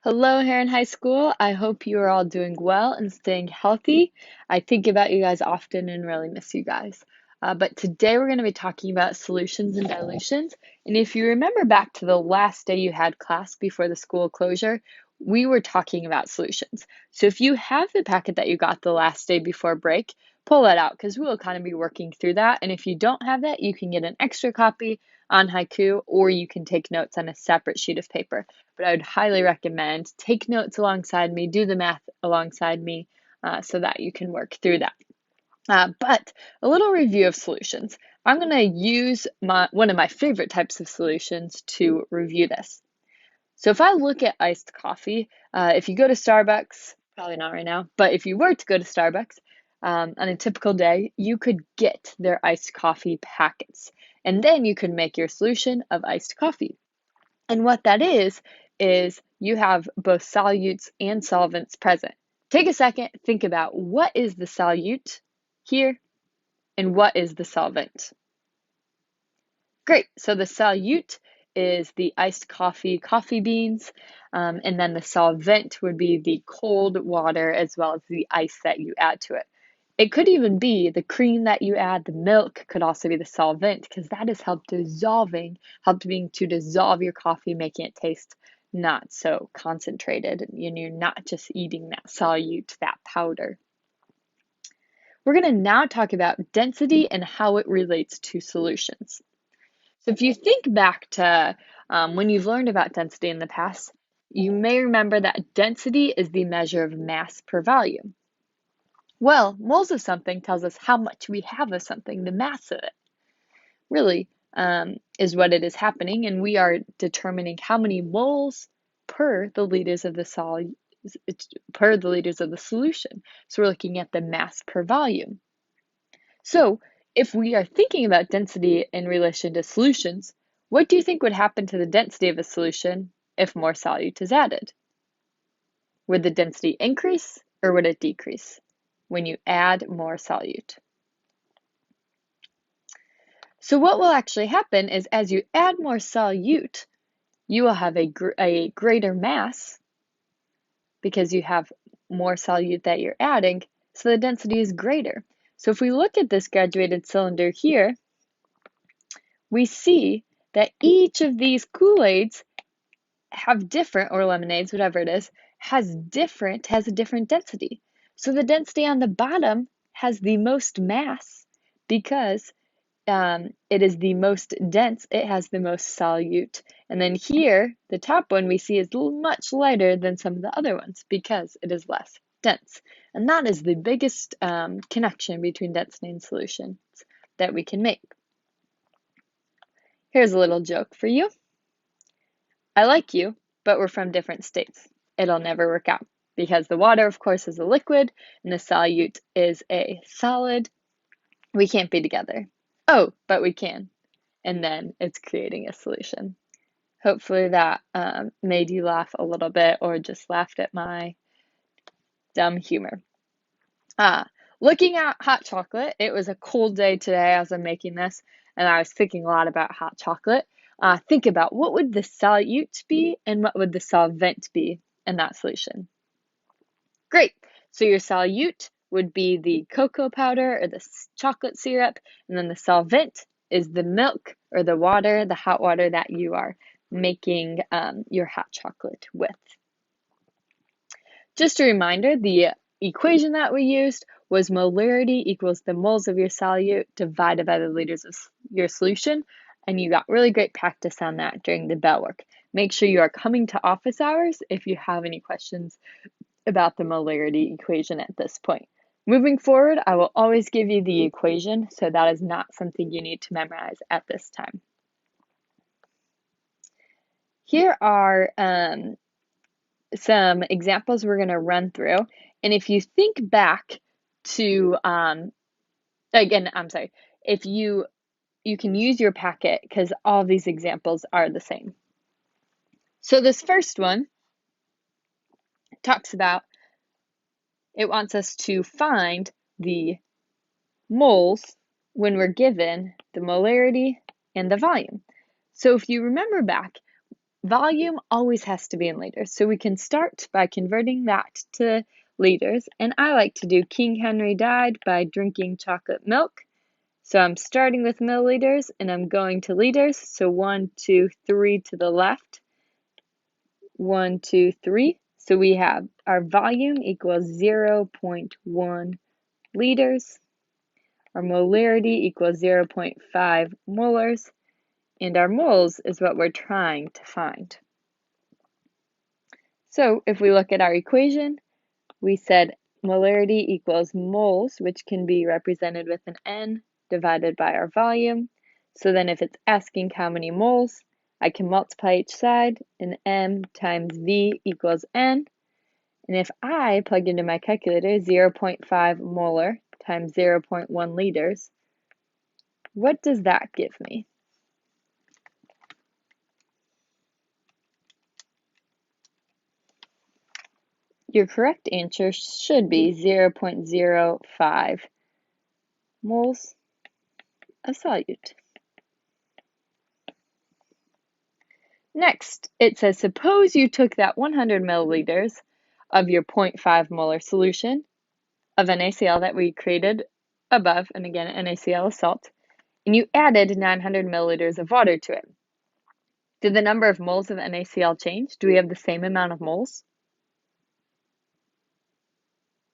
Hello, here in high school. I hope you are all doing well and staying healthy. I think about you guys often and really miss you guys. But today we're going to be talking about solutions and dilutions. And if you remember back to the last day you had class before the school closure, we were talking about solutions. So if you have the packet that you got the last day before break, pull that out because we will kind of be working through that. And if you don't have that, you can get an extra copy on Haiku or you can take notes on a separate sheet of paper, but I would highly recommend take notes alongside me, do the math alongside me so that you can work through that. But a little review of solutions. I'm going to use one of my favorite types of solutions to review this. So if I look at iced coffee, if you go to Starbucks, probably not right now, but if you were to go to Starbucks on a typical day, you could get their iced coffee packets. And then you could make your solution of iced coffee. And what that is you have both solutes and solvents present. Take a second, think about what is the solute here and what is the solvent. Great, so the solute is the iced coffee beans, and then the solvent would be the cold water as well as the ice that you add to it. It could even be the cream that you add, the milk could also be the solvent because that has helped to dissolve your coffee, making it taste not so concentrated. And you're not just eating that solute, that powder. We're going to now talk about density and how it relates to solutions. So if you think back to when you've learned about density in the past, you may remember that density is the measure of mass per volume. Well, moles of something tells us how much we have of something, the mass of it, really, is what it is happening, and we are determining how many moles per the liters of the solution. So we're looking at the mass per volume. So if we are thinking about density in relation to solutions, what do you think would happen to the density of a solution if more solute is added? Would the density increase or would it decrease when you add more solute? So what will actually happen is as you add more solute, you will have a greater mass because you have more solute that you're adding, so the density is greater. So if we look at this graduated cylinder here, we see that each of these Kool-Aids have different, or lemonades, whatever it is, has a different density. So the density on the bottom has the most mass because it is the most dense, it has the most solute. And then here, the top one we see is much lighter than some of the other ones because it is less dense. And that is the biggest connection between density and solutions that we can make. Here's a little joke for you. I like you, but we're from different states. It'll never work out because the water, of course, is a liquid and the solute is a solid. We can't be together. Oh, but we can. And then it's creating a solution. Hopefully that made you laugh a little bit or just laughed at my dumb humor. Looking at hot chocolate, it was a cold day today as I'm making this, and I was thinking a lot about hot chocolate. Think about what would the solute be and what would the solvent be in that solution. Great. So your solute would be the cocoa powder or the chocolate syrup, and then the solvent is the milk or the water, the hot water that you are making your hot chocolate with. Just a reminder, the equation that we used was molarity equals the moles of your solute divided by the liters of your solution, and you got really great practice on that during the bell work. Make sure you are coming to office hours if you have any questions about the molarity equation at this point. Moving forward, I will always give you the equation, so that is not something you need to memorize at this time. Here are some examples we're going to run through. And if you think back to, if you can use your packet because all these examples are the same. So this first one talks about, it wants us to find the moles when we're given the molarity and the volume. So if you remember back, volume always has to be in liters. So we can start by converting that to liters. And I like to do King Henry died by drinking chocolate milk. So I'm starting with milliliters and I'm going to liters. So 1, 2, 3 to the left. 1, 2, 3. So we have our volume equals 0.1 liters. Our molarity equals 0.5 molars. And our moles is what we're trying to find. So if we look at our equation, we said molarity equals moles, which can be represented with an N divided by our volume. So then if it's asking how many moles, I can multiply each side, and M times V equals N. And if I plug into my calculator 0.5 molar times 0.1 liters, what does that give me? Your correct answer should be 0.05 moles of solute. Next, it says, suppose you took that 100 milliliters of your 0.5 molar solution of NaCl that we created above, and again, NaCl is salt, and you added 900 milliliters of water to it. Did the number of moles of NaCl change? Do we have the same amount of moles?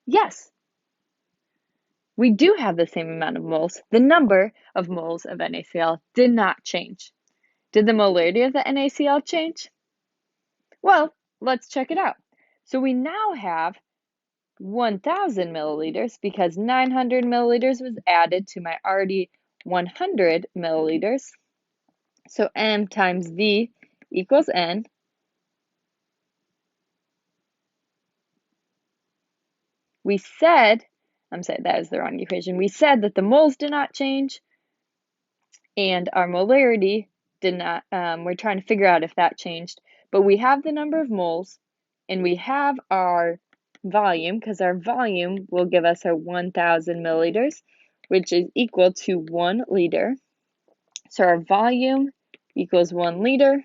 Yes, we do have the same amount of moles. The number of moles of NaCl did not change. Did the molarity of the NaCl change? Well, let's check it out. So we now have 1,000 milliliters because 900 milliliters was added to my already 100 milliliters. So M times V equals N. We said, I'm sorry, that is the wrong equation. We said that the moles did not change and our molarity did not, we're trying to figure out if that changed. But we have the number of moles and we have our volume because our volume will give us our 1,000 milliliters, which is equal to 1 liter. So our volume equals 1 liter.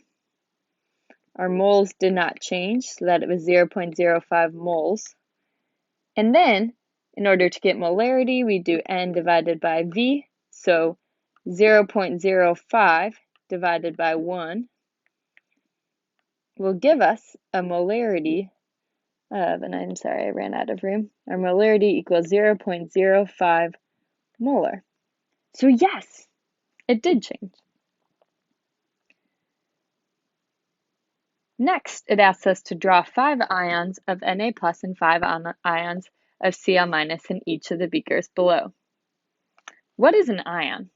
Our moles did not change, so that it was 0.05 moles. And then, in order to get molarity, we do N divided by V. So 0.05 divided by 1 will give us a molarity of, and I'm sorry, I ran out of room. Our molarity equals 0.05 molar. So yes, it did change. Next, it asks us to draw 5 ions of Na plus and 5 ions of Cl minus in each of the beakers below. What is an ion?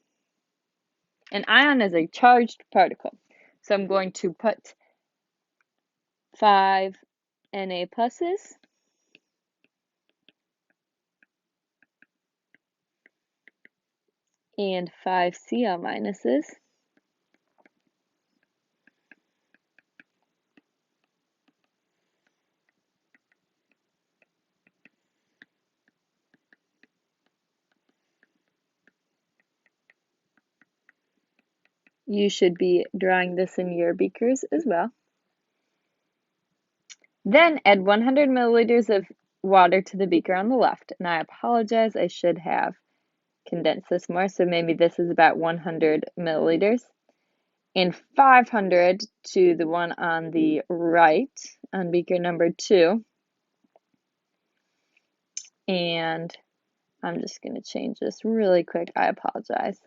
An ion is a charged particle. So I'm going to put 5 Na pluses and 5 Cl minuses. You should be drawing this in your beakers as well. Then add 100 milliliters of water to the beaker on the left. And I apologize, I should have condensed this more, so maybe this is about 100 milliliters. And 500 to the one on the right, on beaker number 2. And I'm just going to change this really quick. I apologize.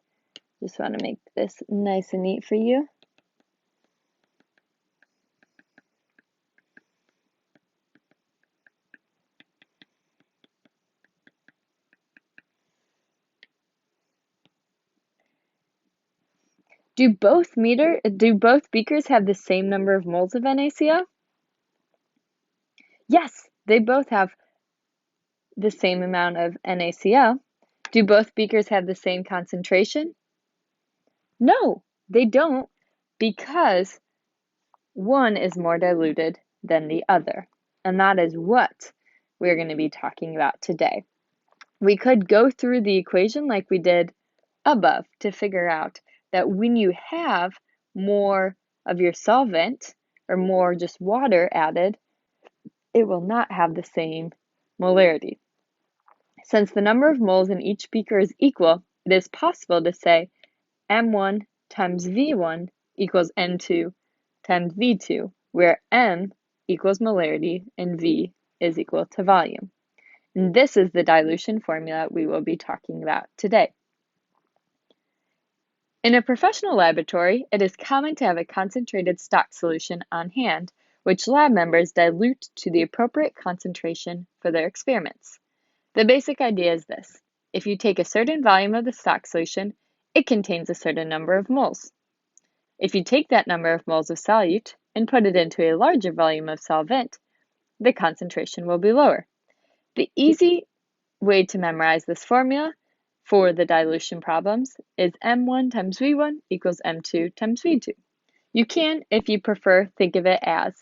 Just want to make this nice and neat for you. Do both beakers have the same number of moles of NaCl? Yes, they both have the same amount of NaCl. Do both beakers have the same concentration? No, they don't, because one is more diluted than the other. And that is what we're going to be talking about today. We could go through the equation like we did above to figure out that when you have more of your solvent, or more just water added, it will not have the same molarity. Since the number of moles in each beaker is equal, it is possible to say M1 times V1 equals N2 times V2, where M equals molarity and V is equal to volume. And this is the dilution formula we will be talking about today. In a professional laboratory, it is common to have a concentrated stock solution on hand, which lab members dilute to the appropriate concentration for their experiments. The basic idea is this: if you take a certain volume of the stock solution, it contains a certain number of moles. If you take that number of moles of solute and put it into a larger volume of solvent, the concentration will be lower. The easy way to memorize this formula for the dilution problems is M1 times V1 equals M2 times V2. You can, if you prefer, think of it as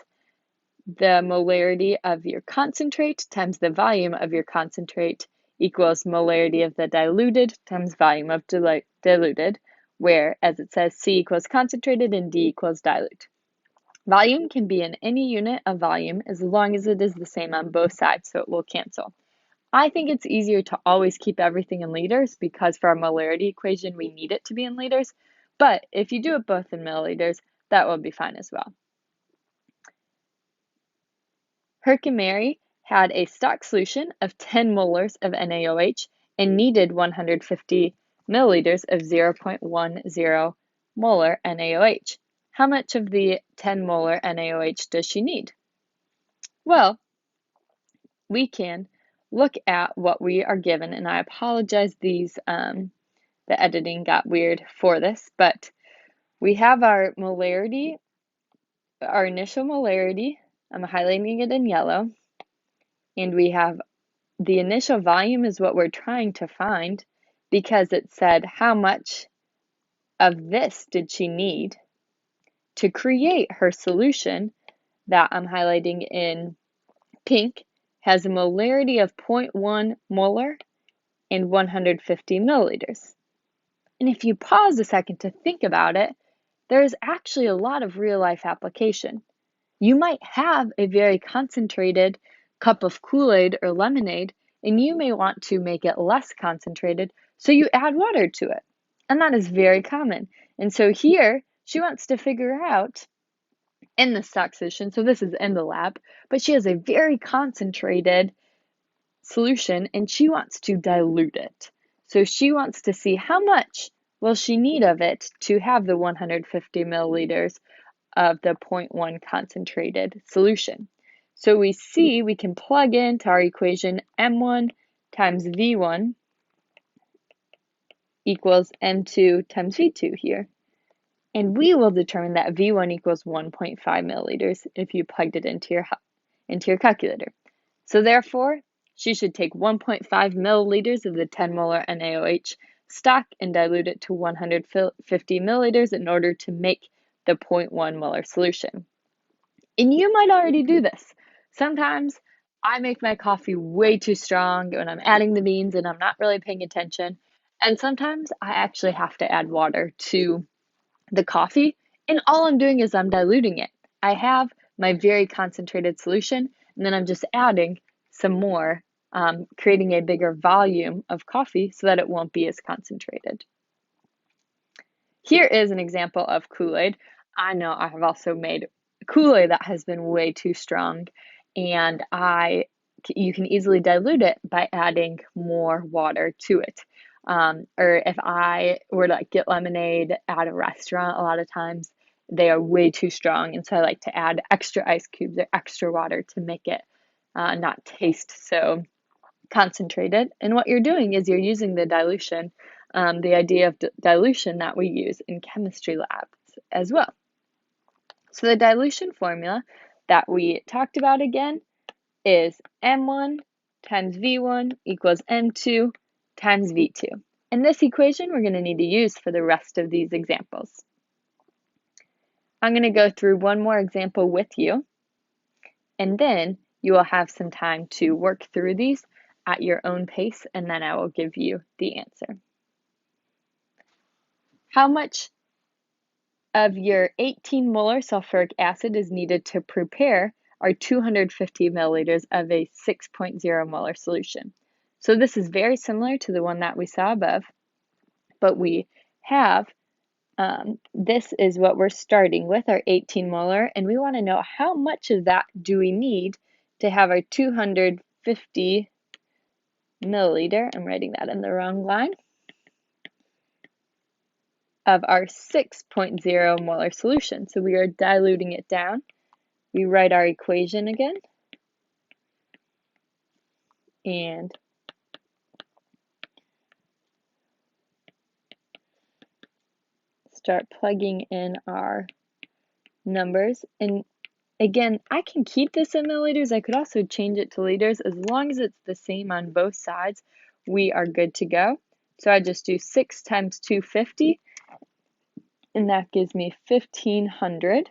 the molarity of your concentrate times the volume of your concentrate equals molarity of the diluted times volume of diluted, where, as it says, C equals concentrated and D equals dilute. Volume can be in any unit of volume as long as it is the same on both sides, so it will cancel. I think it's easier to always keep everything in liters because for our molarity equation, we need it to be in liters. But if you do it both in milliliters, that will be fine as well. Herc and Mary had a stock solution of 10 molars of NaOH and needed 150 milliliters of 0.10 molar NaOH. How much of the 10 molar NaOH does she need? Well, we can look at what we are given, and I apologize the editing got weird for this, but we have our molarity, our initial molarity, I'm highlighting it in yellow, and we have the initial volume is what we're trying to find because it said how much of this did she need to create her solution that I'm highlighting in pink has a molarity of 0.1 molar and 150 milliliters. And if you pause a second to think about it, there's actually a lot of real life application. You might have a very concentrated cup of Kool-Aid or lemonade, and you may want to make it less concentrated, so you add water to it. And that is very common. And so here, she wants to figure out in the stock solution, so this is in the lab, but she has a very concentrated solution and she wants to dilute it. So she wants to see how much will she need of it to have the 150 milliliters of the 0.1 concentrated solution. So we see we can plug into our equation M1 times V1 equals M2 times V2 here. And we will determine that V1 equals 1.5 milliliters if you plugged it into your calculator. So therefore, she should take 1.5 milliliters of the 10 molar NaOH stock and dilute it to 150 milliliters in order to make the 0.1 molar solution. And you might already do this. Sometimes I make my coffee way too strong when I'm adding the beans and I'm not really paying attention. And sometimes I actually have to add water to the coffee, and all I'm doing is I'm diluting it. I have my very concentrated solution, and then I'm just adding some more, creating a bigger volume of coffee so that it won't be as concentrated. Here is an example of Kool-Aid. I know I have also made Kool-Aid that has been way too strong, and you can easily dilute it by adding more water to it. Or if I were to get lemonade at a restaurant, a lot of times they are way too strong, and so I like to add extra ice cubes or extra water to make it not taste so concentrated. And what you're doing is you're using the dilution, the idea of dilution that we use in chemistry labs as well. So the dilution formula that we talked about again is M1 times V1 equals M2 times V2. And this equation we're going to need to use for the rest of these examples. I'm going to go through one more example with you, and then you will have some time to work through these at your own pace, and then I will give you the answer. How much of your 18 molar sulfuric acid is needed to prepare our 250 milliliters of a 6.0 molar solution. So this is very similar to the one that we saw above, but we have, this is what we're starting with, our 18 molar, and we want to know how much of that do we need to have our 250 milliliter, I'm writing that in the wrong line, of our 6.0 molar solution. So we are diluting it down. We write our equation again and start plugging in our numbers. And again, I can keep this in milliliters. I could also change it to liters. As long as it's the same on both sides, we are good to go. So I just do 6 times 250, and that gives me 1500.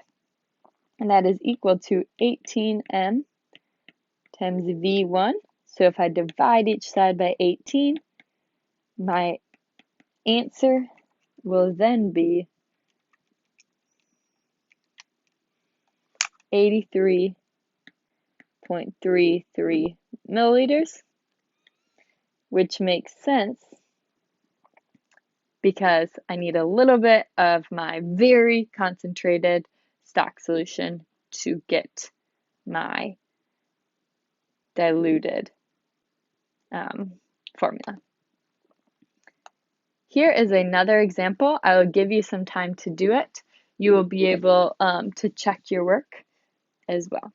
And that is equal to 18m times V1. So if I divide each side by 18, my answer will then be 83.33 milliliters, which makes sense because I need a little bit of my very concentrated stock solution to get my diluted formula. Here is another example. I will give you some time to do it. You will be able to check your work as well.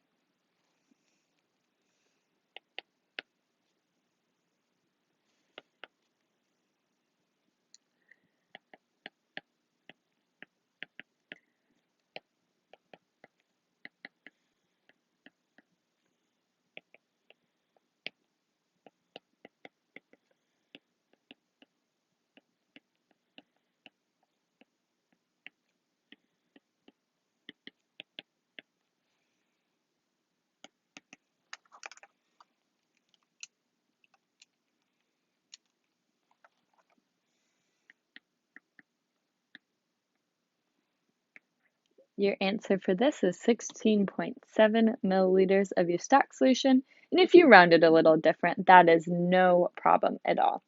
Your answer for this is 16.7 milliliters of your stock solution, and if you round it a little different, that is no problem at all.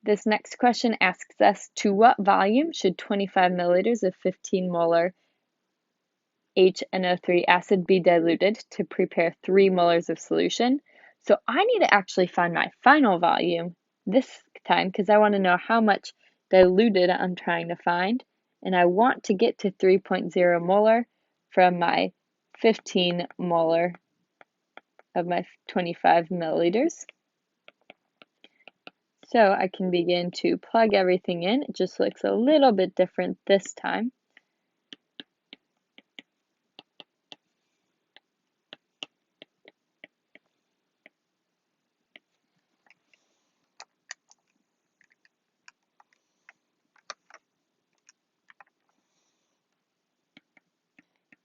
This next question asks us, to what volume should 25 milliliters of 15 molar HNO3 acid be diluted to prepare 3 molars of solution? So I need to actually find my final volume this time because I want to know how much diluted I'm trying to find, and I want to get to 3.0 molar from my 15 molar of my 25 milliliters. So I can begin to plug everything in. It just looks a little bit different this time.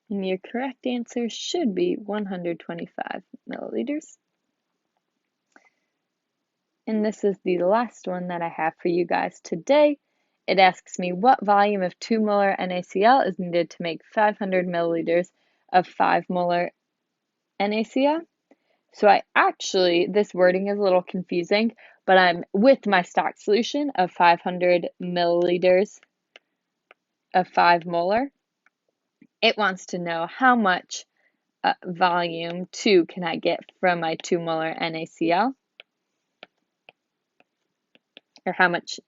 And your correct answer should be 125 milliliters. And this is the last one that I have for you guys today. It asks me what volume of 2 molar NaCl is needed to make 500 milliliters of 5 molar NaCl. So this wording is a little confusing, but I'm with my stock solution of 500 milliliters of 5 molar. It wants to know how much volume 2 can I get from my 2 molar NaCl, or how much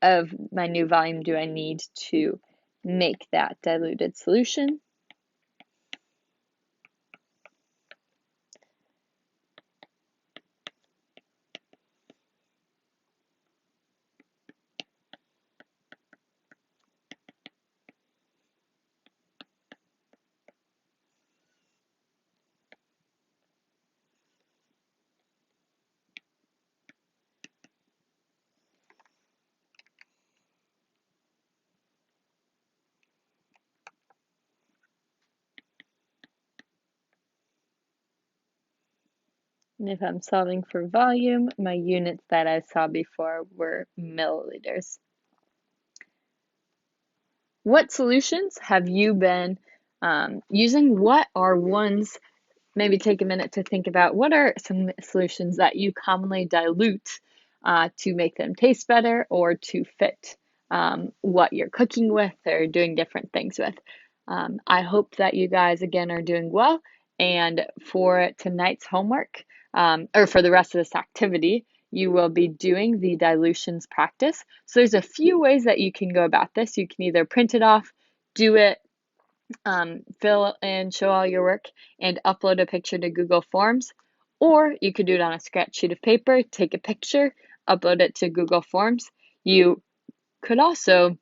of my new volume do I need to make that diluted solution. And if I'm solving for volume, my units that I saw before were milliliters. What solutions have you been using? What are ones, maybe take a minute to think about what are some solutions that you commonly dilute to make them taste better or to fit what you're cooking with or doing different things with. I hope that you guys, again, are doing well. And for tonight's homework, or for the rest of this activity, you will be doing the dilutions practice. So there's a few ways that you can go about this. You can either print it off, do it, fill and show all your work, and upload a picture to Google Forms, or you could do it on a scratch sheet of paper, take a picture, upload it to Google Forms. You could also,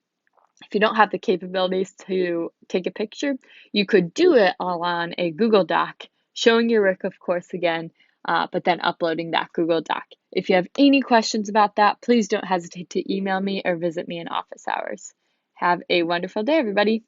if you don't have the capabilities to take a picture, you could do it all on a Google Doc, showing your work, of course, again, but then uploading that Google Doc. If you have any questions about that, please don't hesitate to email me or visit me in office hours. Have a wonderful day, everybody.